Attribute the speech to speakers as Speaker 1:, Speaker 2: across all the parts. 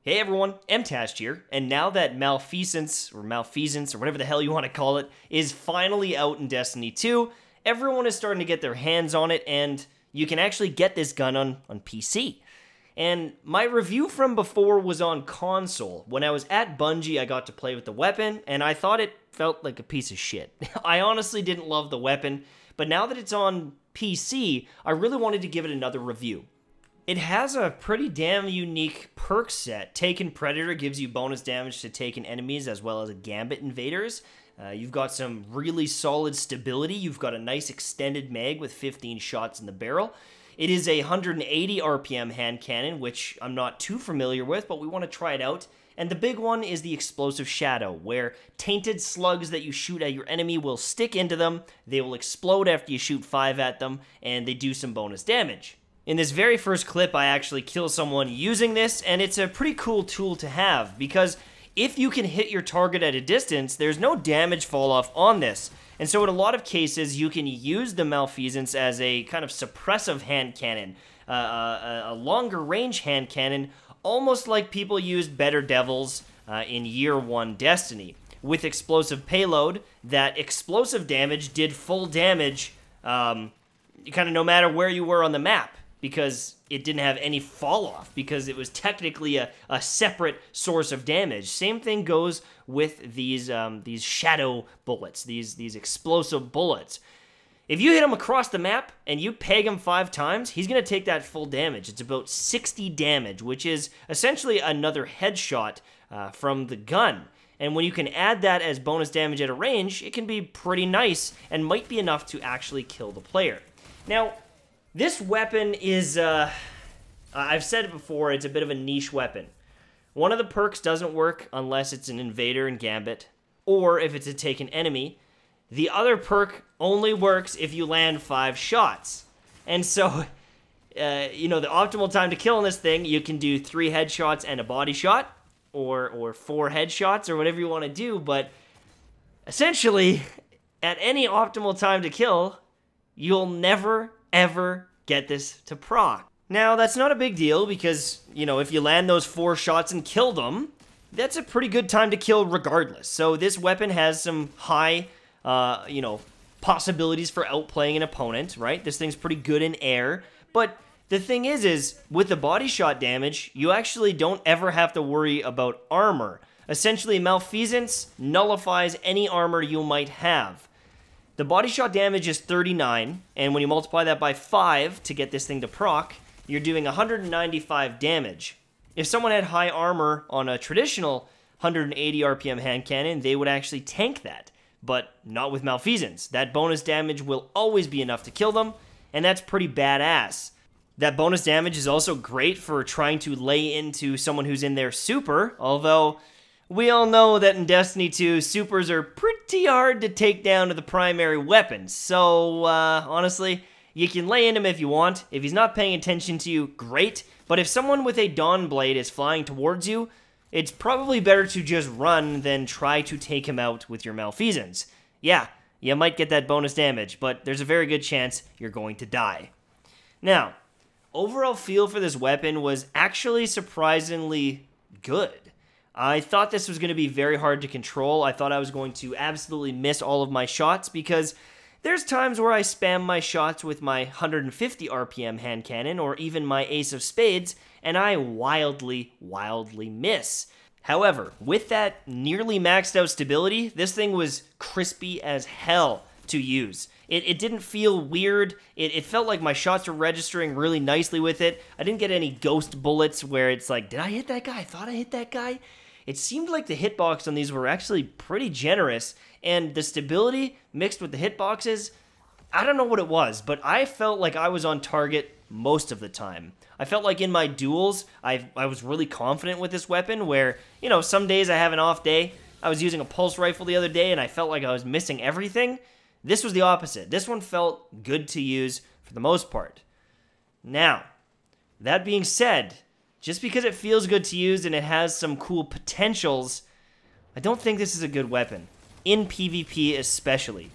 Speaker 1: Hey everyone, Mtashed here, and now that Malfeasance, or whatever the hell you want to call it, is finally out in Destiny 2, everyone is starting to get their hands on it, and you can actually get this gun on PC. And my review from before was on console. When I was at Bungie, I got to play with the weapon, and I thought it felt like a piece of shit. I honestly didn't love the weapon, but now that it's on PC, I really wanted to give it another review. It has a pretty damn unique perk set. Taken Predator gives you bonus damage to taken enemies as well as a Gambit invaders. You've got some really solid stability. You've got a nice extended mag with 15 shots in the barrel. It is a 180 RPM hand cannon, which I'm not too familiar with, but we want to try it out. And the big one is the Explosive Shadow, where tainted slugs that you shoot at your enemy will stick into them, they will explode after you shoot 5 at them, and they do some bonus damage. In this very first clip, I actually kill someone using this, and it's a pretty cool tool to have, because if you can hit your target at a distance, there's no damage fall off on this. And so in a lot of cases, you can use the Malfeasance as a kind of suppressive hand cannon, a longer range hand cannon, almost like people used Better Devils in Year 1 Destiny. With explosive payload, that explosive damage did full damage kind of no matter where you were on the map, because it didn't have any fall off, because it was technically a separate source of damage. Same thing goes with these shadow bullets, these explosive bullets. If you hit him across the map and you peg him 5 times, he's going to take that full damage. It's about 60 damage, which is essentially another headshot from the gun. And when you can add that as bonus damage at a range, it can be pretty nice and might be enough to actually kill the player. Now, this weapon is, I've said it before, it's a bit of a niche weapon. One of the perks doesn't work unless it's an invader in Gambit, or if it's a taken enemy. The other perk only works if you land 5 shots. And so, you know, the optimal time to kill on this thing, you can do 3 headshots and a body shot, or 4 headshots, or whatever you want to do, but essentially, at any optimal time to kill, you'll never ever get this to proc. Now, that's not a big deal because, you know, if you land those 4 shots and kill them, that's a pretty good time to kill regardless. So this weapon has some high, you know, possibilities for outplaying an opponent, right? This thing's pretty good in air, but the thing is with the body shot damage, you actually don't ever have to worry about armor. Essentially, Malfeasance nullifies any armor you might have. The body shot damage is 39, and when you multiply that by 5 to get this thing to proc, you're doing 195 damage. If someone had high armor on a traditional 180 RPM hand cannon, they would actually tank that, but not with Malfeasance. That bonus damage will always be enough to kill them, and that's pretty badass. That bonus damage is also great for trying to lay into someone who's in their super, although we all know that in Destiny 2, supers are pretty hard to take down to the primary weapon, so honestly, you can lay into him if you want. If he's not paying attention to you, great, but if someone with a Dawn Blade is flying towards you, it's probably better to just run than try to take him out with your Malfeasance. Yeah, you might get that bonus damage, but there's a very good chance you're going to die. Now, overall feel for this weapon was actually surprisingly good. I thought this was going to be very hard to control. I thought I was going to absolutely miss all of my shots because there's times where I spam my shots with my 150 RPM hand cannon or even my Ace of Spades, and I wildly miss. However, with that nearly maxed out stability, this thing was crispy as hell to use. It didn't feel weird. It felt like my shots were registering really nicely with it. I didn't get any ghost bullets where it's like, did I hit that guy? I thought I hit that guy. It seemed like the hitbox on these were actually pretty generous, and the stability mixed with the hitboxes, I don't know what it was, but I felt like I was on target most of the time. I felt like in my duels, I was really confident with this weapon where, you know, some days I have an off day. I was using a pulse rifle the other day and I felt like I was missing everything. This was the opposite. This one felt good to use for the most part. Now, that being said, just because it feels good to use and it has some cool potentials, I don't think this is a good weapon, in PvP especially.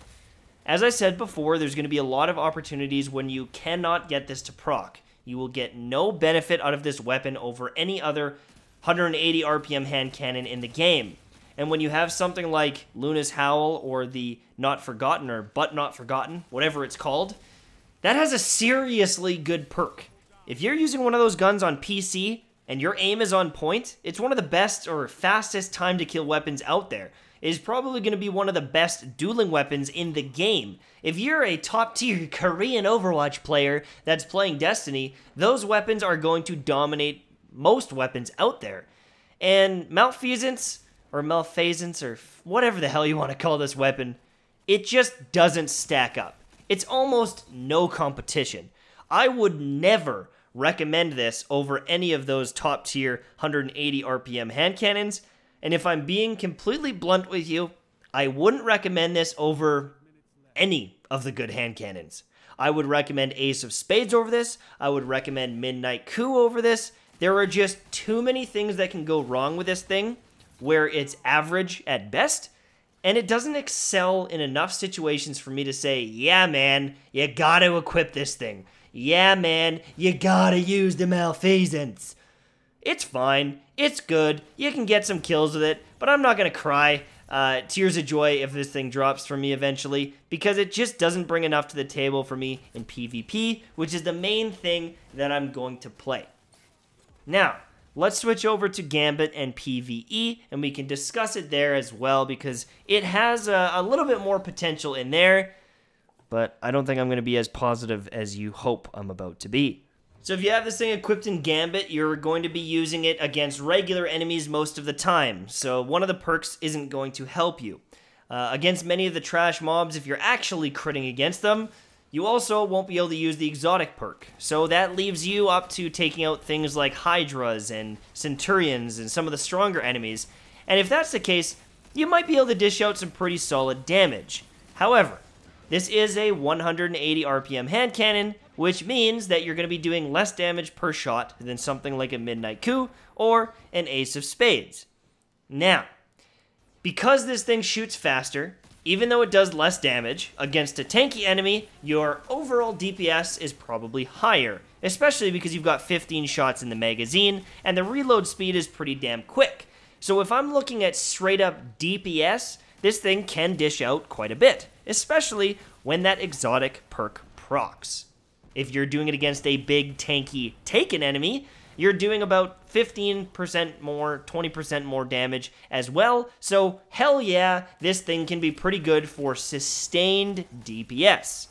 Speaker 1: As I said before, there's going to be a lot of opportunities when you cannot get this to proc. You will get no benefit out of this weapon over any other 180 RPM hand cannon in the game. And when you have something like Luna's Howl or the Not Forgotten or But Not Forgotten, whatever it's called, that has a seriously good perk. If you're using one of those guns on PC and your aim is on point, it's one of the best or fastest time to kill weapons out there. It is probably going to be one of the best dueling weapons in the game. If you're a top tier Korean Overwatch player that's playing Destiny, those weapons are going to dominate most weapons out there. And Malfeasance, or Malfeasance, or whatever the hell you want to call this weapon, it just doesn't stack up. It's almost no competition. I would never recommend this over any of those top tier 180 RPM hand cannons. And if I'm being completely blunt with you, I wouldn't recommend this over any of the good hand cannons. I would recommend Ace of Spades over this. I would recommend Midnight Coup over this. There are just too many things that can go wrong with this thing where it's average at best, and it doesn't excel in enough situations for me to say, yeah, man, you gotta equip this thing. Yeah, man, you gotta use the Malfeasance. It's fine. It's good. You can get some kills with it, but I'm not going to cry tears of joy if this thing drops for me eventually, because it just doesn't bring enough to the table for me in PvP, which is the main thing that I'm going to play. Now, let's switch over to Gambit and PvE, and we can discuss it there as well, because it has a little bit more potential in there, but I don't think I'm going to be as positive as you hope I'm about to be. So if you have this thing equipped in Gambit, you're going to be using it against regular enemies most of the time, so one of the perks isn't going to help you. Against many of the trash mobs, if you're actually critting against them, you also won't be able to use the exotic perk. So that leaves you up to taking out things like Hydras and Centurions and some of the stronger enemies. And if that's the case, you might be able to dish out some pretty solid damage. However, this is a 180 RPM hand cannon, which means that you're going to be doing less damage per shot than something like a Midnight Coup or an Ace of Spades. Now, because this thing shoots faster, even though it does less damage, against a tanky enemy, your overall DPS is probably higher, especially because you've got 15 shots in the magazine, and the reload speed is pretty damn quick. So if I'm looking at straight up DPS, this thing can dish out quite a bit, especially when that exotic perk procs. If you're doing it against a big, tanky, taken enemy, you're doing about 15% more, 20% more damage as well. So, hell yeah, this thing can be pretty good for sustained DPS.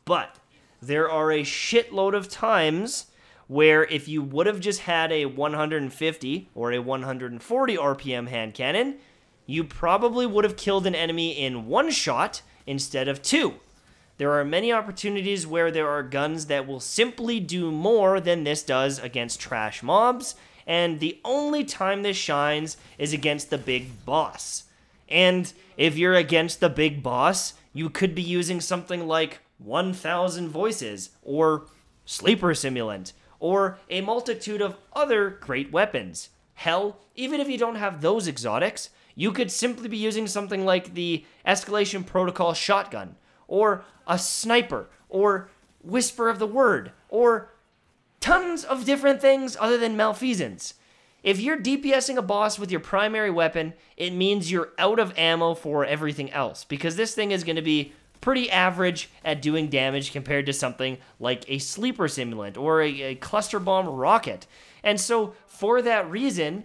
Speaker 1: But there are a shitload of times where if you would have just had a 150 or a 140 RPM hand cannon, you probably would have killed an enemy in one shot instead of two. There are many opportunities where there are guns that will simply do more than this does against trash mobs, and the only time this shines is against the big boss. And if you're against the big boss, you could be using something like 1000 Voices, or Sleeper Simulant, or a multitude of other great weapons. Hell, even if you don't have those exotics, you could simply be using something like the Escalation Protocol shotgun, or a sniper, or Whisper of the Word, or tons of different things other than Malfeasance. If you're DPSing a boss with your primary weapon, it means you're out of ammo for everything else, because this thing is going to be pretty average at doing damage compared to something like a Sleeper Simulant or a Cluster Bomb rocket. And so, for that reason,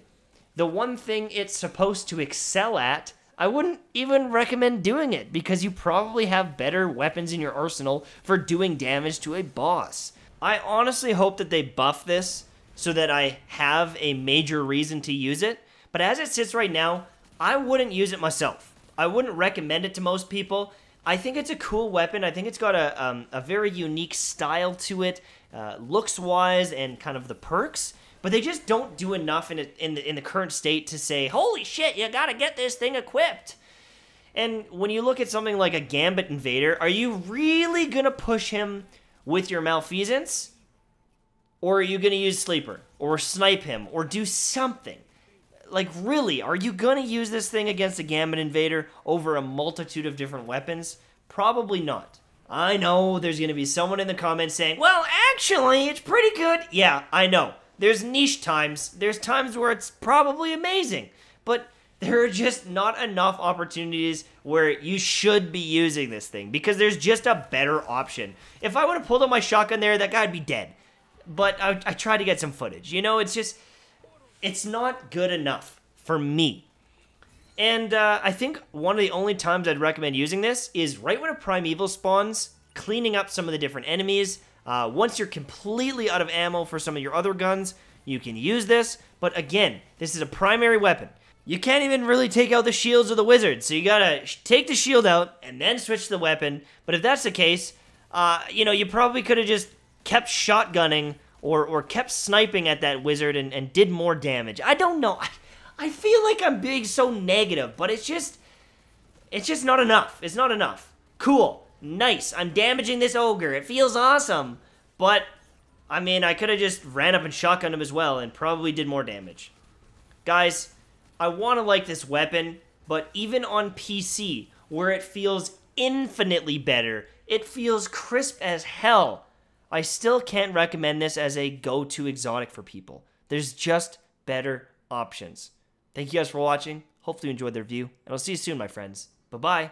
Speaker 1: the one thing it's supposed to excel at, I wouldn't even recommend doing it, because you probably have better weapons in your arsenal for doing damage to a boss. I honestly hope that they buff this so that I have a major reason to use it, but as it sits right now, I wouldn't use it myself. I wouldn't recommend it to most people. I think it's a cool weapon. I think it's got a very unique style to it, looks-wise and kind of the perks, but they just don't do enough in the current state to say, holy shit, you gotta get this thing equipped. And when you look at something like a Gambit Invader, are you really gonna push him with your Malfeasance? Or are you gonna use Sleeper? Or snipe him? Or do something? Like, really, are you gonna use this thing against a Gambit Invader over a multitude of different weapons? Probably not. I know there's gonna be someone in the comments saying, well, actually, it's pretty good. Yeah, I know. There's niche times. There's times where it's probably amazing. But there are just not enough opportunities where you should be using this thing because there's just a better option. If I would have pulled out my shotgun there, that guy would be dead. But I tried to get some footage. You know, it's not good enough for me. And I think one of the only times I'd recommend using this is right when a primeval spawns, cleaning up some of the different enemies. Once you're completely out of ammo for some of your other guns, you can use this. But again, this is a primary weapon. You can't even really take out the shields of the wizard, so you gotta take the shield out and then switch the weapon. But if that's the case, you know, you probably could have just kept shotgunning or kept sniping at that wizard and did more damage. I don't know. I feel like I'm being so negative, but it's just not enough. It's not enough. Cool. Nice. I'm damaging this ogre. It feels awesome. But, I mean, I could have just ran up and shotgunned him as well and probably did more damage. Guys, I want to like this weapon, but even on PC, where it feels infinitely better, it feels crisp as hell, I still can't recommend this as a go-to exotic for people. There's just better options. Thank you guys for watching. Hopefully you enjoyed the review, and I'll see you soon, my friends. Bye-bye.